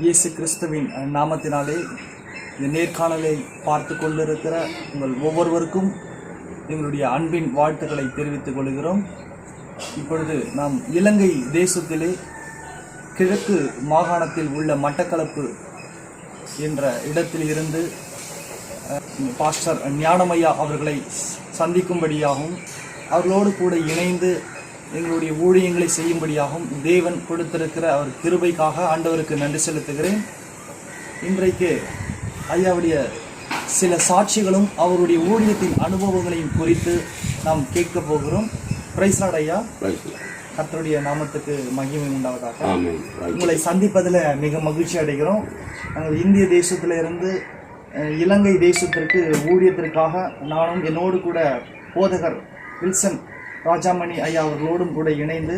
இயேசு கிறிஸ்துவின் நாமத்தினாலே இந்த நேர்காணலை பார்த்து கொண்டிருக்கிற உங்கள் ஒவ்வொருவருக்கும் எங்களுடைய அன்பின் வாழ்த்துக்களை தெரிவித்துக் கொள்கிறோம். இப்பொழுது நாம் இலங்கை தேசத்திலே கிழக்கு மாகாணத்தில் உள்ள மட்டக்களப்பு என்ற இடத்தில் இருந்து பாஸ்டர் ஞானமையா அவர்களை சந்திக்கும்படியாகவும் அவர்களோடு கூட இணைந்து எங்களுடைய ஊழியங்களை செய்யும்படியாகவும் தேவன் கொடுத்திருக்கிற அவர் கிருபைக்காக ஆண்டவருக்கு நன்றி செலுத்துகிறேன். இன்றைக்கு ஐயாவுடைய சில சாட்சிகளும் அவருடைய ஊழியத்தின் அனுபவங்களையும் குறித்து நாம் கேட்க போகிறோம். பிரைஸ் லார்ட் ஐயா. கர்த்தருடைய நாமத்துக்கு மகிமை உண்டாவதாக. உங்களை சந்திப்பதில் மிக மகிழ்ச்சி அடைகிறோம். நாங்கள் இந்திய தேசத்தில் இருந்து இலங்கை தேசத்திற்கு ஊழியத்திற்காக நானும் என்னோடு கூட போதகர் வில்சன் ராஜாமணி ஐயா அவர்களோடும் கூட இணைந்து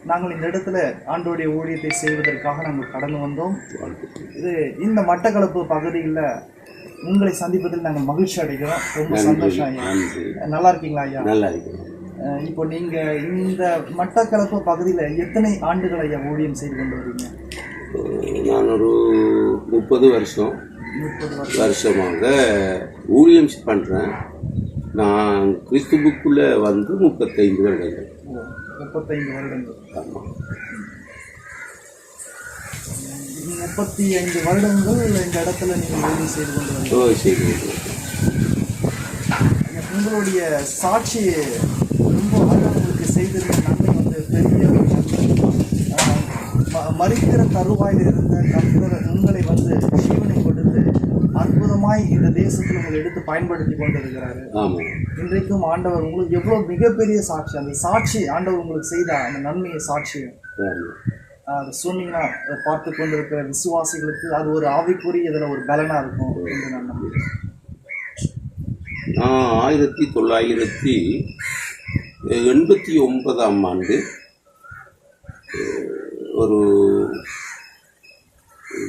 நாங்கள் இந்த இடத்துல ஆண்டோடைய ஊழியத்தை செய்வதற்காக நாங்கள் கடந்து வந்தோம். இந்த மட்டக்களப்பு பகுதியில் உங்களை சந்திப்பதில் நாங்கள் மகிழ்ச்சி அடைகிறோம். ரொம்ப சந்தோஷம் ஐயா. நல்லா இருக்கீங்களா ஐயா? நல்லா இருக்கீங்க. இப்போ நீங்கள் இந்த மட்டக்களப்பு பகுதியில் எத்தனை ஆண்டுகள் ஐயா ஊழியம் செய்து கொண்டு வரீங்க? நான் ஒரு 30 வருஷமாக ஊழியம் பண்ணுறேன். நான் கிறிஸ்துவுக்குள்ளே வந்து 35 வருடங்கள். 35 வருடங்கள். ஆமாம். 35 வருடங்கள் இந்த இடத்துல நீங்கள் ஊழியம் செய்து கொண்டு உங்களுடைய சாட்சி ரொம்ப உங்களுக்கு செய்திருந்த நன்மை வந்து பெரிய மரிக்கிற தருவாயில் இருந்த கர்த்தர் உங்களை வந்து ஜீவனை கொடுத்து அற்புதமாய் இந்த தேசத்தில் உங்களை எடுத்து பயன்படுத்தி கொண்டிருக்கிறாரு. இன்றைக்கும் ஆண்டவர் உங்களுக்கு எவ்வளோ மிகப்பெரிய சாட்சி, அந்த சாட்சி ஆண்டவர் உங்களுக்கு செய்த அந்த நன்மையை சாட்சி அதை சொன்னீங்கன்னா அதை பார்த்து கொண்டிருக்கிற விசுவாசிகளுக்கு அது ஒரு ஆவிக்குரிய இதில் ஒரு பலனாக இருக்கும் என்று நான் நம்புகிறேன். 1989 ஆண்டு ஒரு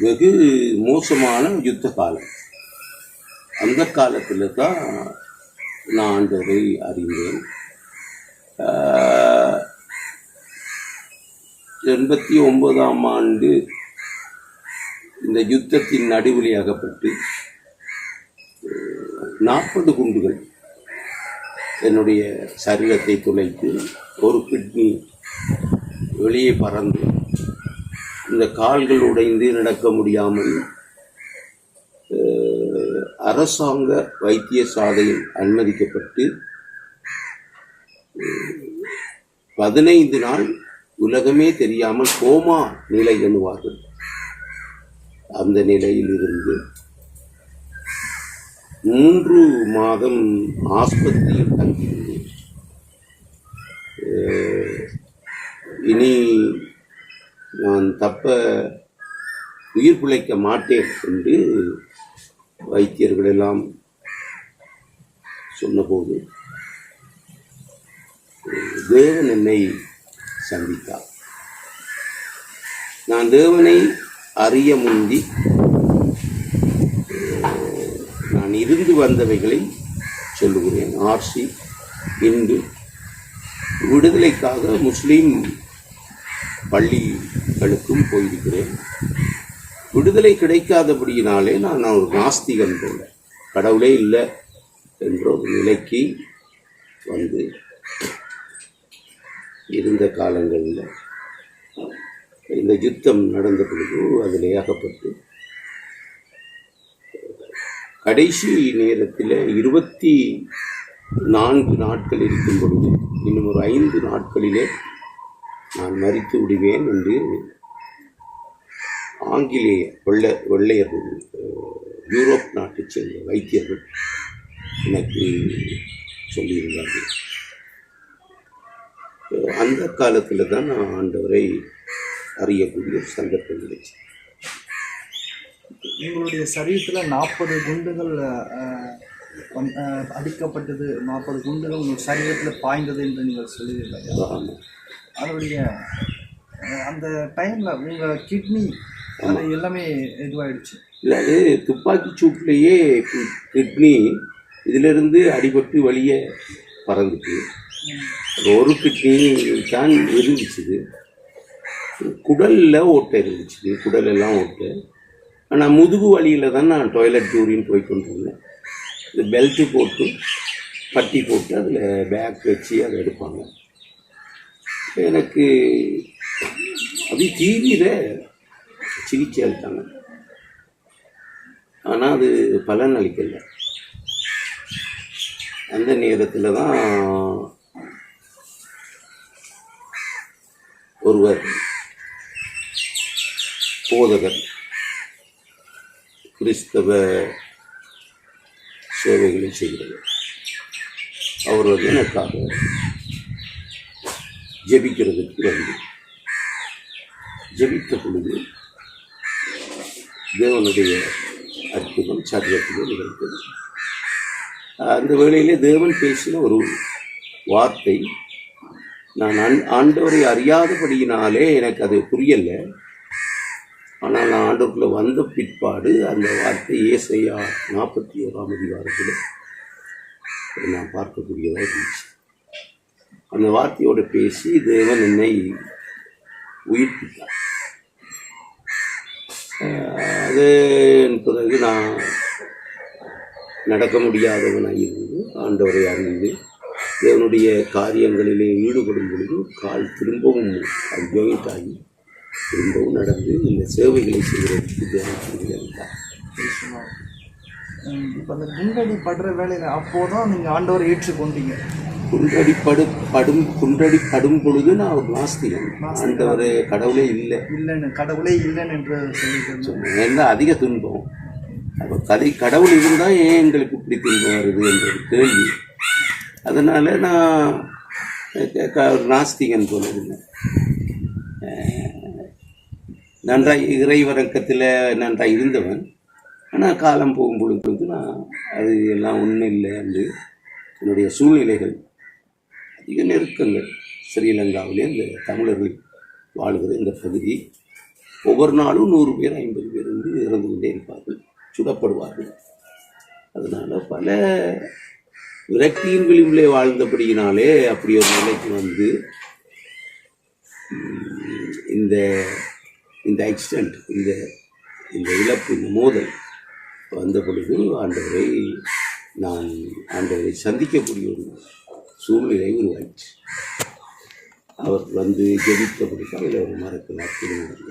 வெகு மோசமான யுத்த காலம். அந்த காலத்தில் தான் நான் ஆண்டவரை அறிந்தேன். 89 ஆண்டு இந்த யுத்தத்தின் நடுவிலே அகப்பட்டு 40 குண்டுகள் என்னுடைய சரீரத்தை துளைத்து ஒரு கிட்னி வெளியே பறந்து இந்த கால்கள் உடைந்து நடக்க முடியாமல் அரசாங்க வைத்தியசாலையில் அனுமதிக்கப்பட்டு 15 நாள் உலகமே தெரியாமல் கோமா நிலை எண்ணுவார்கள். அந்த நிலையில் இருந்து 3 மாதம் ஆஸ்பத்திரியில் தங்கியிருந்தேன். இனி நான் உயிர் பிழைக்க மாட்டேன் என்று வைத்தியர்கள் எல்லாம் சொன்னபோது தேவன் என்னை சந்தித்தார். நான் தேவனை அறிய முந்தி நான் இருந்து வந்தவைகளை சொல்லுகிறேன். ஆர்சி இன்று விடுதலைக்காக முஸ்லீம் பள்ளிகளுக்கும் போயிருக்கிறேன். விடுதலை கிடைக்காதபடியினாலே நான் ஒரு நாஸ்திகன் போல கடவுளே இல்லை என்ற ஒரு நிலைக்கு வந்து இருந்த காலங்களில் இந்த யுத்தம் நடந்த பொழுது அதில் அகப்பட்டு கடைசி நேரத்தில் 24 நாட்கள் இருக்கும் பொழுது இன்னும் ஒரு 5 நாட்களிலே நான் மரித்து விடுவேன் என்று ஆங்கிலேய வெள்ளையர்கள் யூரோப் நாட்டைச் சேர்ந்த வைத்தியர்கள் எனக்கு சொல்லியிருந்தார்கள். அந்த காலத்தில் தான் நான் ஆண்டவரை அறியக்கூடிய சந்தர்ப்பம் கிடைச்சு. உங்களுடைய சரீரத்தில் 40 குண்டுகள் அடிக்கப்பட்டது, 40 குண்டுகள் உங்கள் சரீரத்தில் பாய்ந்தது என்று நீங்கள் சொல்லியிருக்கீங்க. அதனுடைய அந்த டைமில் உங்கள் கிட்னி அது எல்லாமே இதுவாகிடுச்சு. இல்லை, அது துப்பாக்கி சூட்லேயே கிட்னி இதிலிருந்து அடிபட்டு வழியே பறந்துட்டு ஒரு கிட்னி தான் இருந்துச்சு. குடலில் ஓட்டை இருந்துச்சு, குடலெல்லாம் ஓட்டை. ஆனால் முதுகு வழியில் தான் நான் டாய்லெட் யூரின் போய் கொண்டிருந்தேன். இது பெல்ட்டு போட்டு பட்டி போட்டு அதில் பேக் வச்சு அதை எடுப்பாங்க. எனக்கு அது தீவிர சிகிச்சை அளித்தாங்க. ஆனால் அது பலன் அளிக்கலை. அந்த நேரத்தில் தான் ஒருவர் போதகர் கிறிஸ்தவ சேவைகளை செய்கிறவர் அவர் வந்து எனக்காக ஜெபிக்கிறதுக்கு வந்து ஜெபித்த பொழுது தேவனுடைய அற்புதம் சரீரத்திலே நிகழ்ந்தது. அந்த வேளையிலே தேவன் பேசின ஒரு வார்த்தை, நான் ஆண்டவரை அறியாதபடியினாலே எனக்கு அது புரியலை. ஆனால் நான் ஆண்டவருக்குள்ள வந்த பிற்பாடு அந்த வார்த்தை ஏசாயா 41ஆம் அதிகாரத்தில் நான் பார்க்கக்கூடியதாக இருந்துச்சு. அந்த வார்த்தையோடு பேசி தேவன் என்னை உயிர்ப்பித்தார். அது பிறகு நான் நடக்க முடியாதவனாக இருந்து ஆண்டவரை அறிந்து தேவனுடைய காரியங்களிலே ஈடுபடும் பொழுது கால் திரும்பவும் அது ஜாயிண்ட் ஆகி திரும்பவும் நடந்து இந்த சேவைகளை செய்கிறதுக்கு தேவன். இப்போ அந்த குண்டடி படுற வேலையில் அப்போதான் நீங்கள் ஆண்டவரை ஏற்றுக்கொண்டீங்க. குண்டடி படும் பொழுது நான் ஒரு நாஸ்திகன். ஆண்டவர் கடவுளே இல்லைன்னு என்று சொல்லிட்டு எல்லாம் அதிக துன்பம். அப்போ கடவுள் இருந்தால் ஏன் எங்களுக்கு இப்படி துன்பம் வருது என்ற ஒரு கேள்வி. அதனால் நான் ஒரு நாஸ்திகன் போல இருந்தேன். நன்றாக இறைவணக்கத்தில் நன்றாக இருந்தவன். ஆனால் காலம் போகும் பொழுது நான் அது எல்லாம் ஒன்றும் இல்லை என்று என்னுடைய சூழ்நிலைகள் அதிக நெருக்கங்கள். ஸ்ரீலங்காவிலே இந்த தமிழர்கள் வாழ்கிற இந்த பகுதி ஒவ்வொரு நாளும் 100 பேர் 50 பேர் வந்து இறந்து கொண்டே இருப்பார்கள், சுடப்படுவார்கள். அதனால் பல விரக்தியின் விளிம்பிலே வாழ்ந்தபடியினாலே அப்படி ஒரு நிலைக்கு வந்து இந்த ஆக்சிடெண்ட், இந்த இழப்பு, இந்த மோதல் வந்த பொழுது ஆண்டவரை சந்திக்கக்கூடிய ஒரு சூழ்நிலை உருவாயிடுச்சு. அவர் வந்து ஜெபித்தபடிக்கு அதில் ஒரு மறக்கலாம் திருமணம்.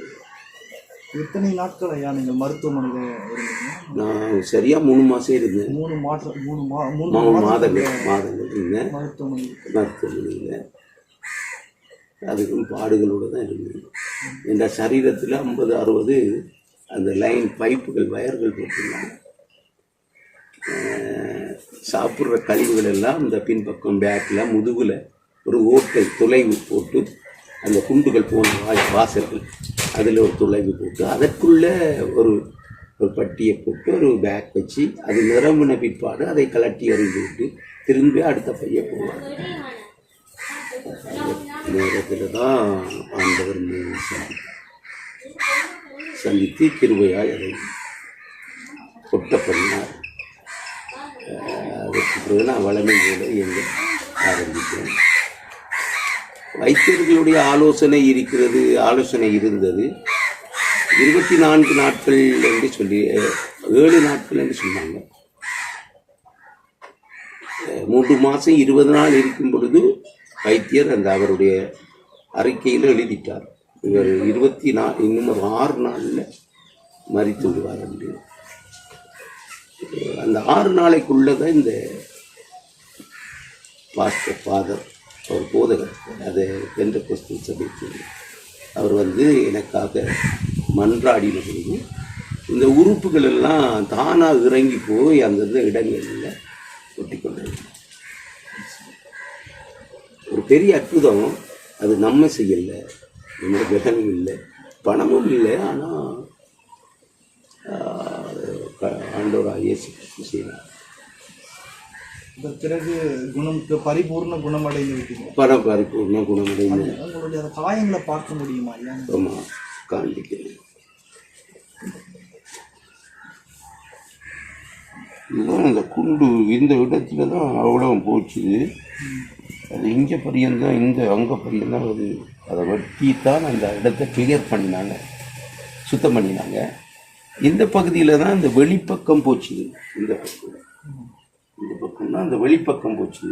எத்தனை நாட்கள் ஐயா நீங்கள் மருத்துவமனையில் இருந்தீங்க? நான் சரியாக 3 மாதம் இருந்தேன். 3 மாதங்கள் இருந்தேன் மருத்துவமனையில். அதுக்கும் பாடுகளோடு தான் இருந்தேன். என்ற சரீரத்தில் 50-60 அந்த லைன் பைப்புகள், வயர்கள் போட்டிருந்தாங்க. சாப்பிட்ற கழிவுகள் எல்லாம் இந்த பின்பக்கம் பேக்கில் முதுகில் ஒரு ஓட்டை துளைவு போட்டு, அந்த குண்டுகள் போன வாசல்கள் அதில் ஒரு துளைவு போட்டு அதற்குள்ளே ஒரு பட்டியை போட்டு ஒரு பேக் வச்சு அது நிரம்பின பிற்பாடு அதை கலட்டி எறிந்து விட்டு திரும்பி அடுத்த பைய போவாங்க. நேரத்தில் தான் ஆண்டவர் சந்தித்து கிருபையாய் அதை கொட்ட பண்ணினார். அதற்கு பிறகு நான் வளமை போல இயங்க ஆரம்பித்தேன். வைத்தியர்களுடைய ஆலோசனை இருந்தது. 24 நாட்கள் என்று சொல்லி 7 நாட்கள் என்று சொன்னாங்க. 3 மாதம் 20 நாள் இருக்கும் பொழுது வைத்தியர் அவருடைய அறிக்கையில் எழுதிட்டார், இவர் 24 இன்னும் ஒரு 6 நாளில் மரித்து விடுவார் என்று. அந்த 6 நாளைக்குள்ளதான் இந்த ஃபாதர் அவர் போதகர், அதை பெந்தகோஸ்தல் சபைக்கு அவர் வந்து எனக்காக மன்றாடின பொழுது இந்த உறுப்புகள் எல்லாம் தானாக இறங்கி போய் அந்தந்த இடங்களில் ஒட்டி கொண்டது. ஒரு பெரிய அற்புதம். அது நம்ம செய்யலை, நம்மளுடைய கிரகமும் இல்லை, பணமும் இல்லை. ஆனால் ஆண்டவராக இயேசு கிறிஸ்து செய்தார். பிறகு பரிபூர்ண குணமடைந்து விட்டீங்க. பரிபூர்ண குணமடைந்து உங்களுடைய காயங்களை பார்க்க முடியுமா? ஆமாம், காண்பிக்கிறேன். அந்த குண்டு இந்த இடத்துல தான் அவ்வளோ போச்சுது. அது இங்கே பரியந்தான், அங்கே பரியந்தான் அதை வெட்டி தான் அந்த இடத்த கிளியர் பண்ணினாங்க, சுத்தம் பண்ணினாங்க. இந்த பகுதியில் தான் இந்த வெளிப்பக்கம் போச்சு. இந்த பக்கம் தான் அந்த வெளிப்பக்கம் போச்சு.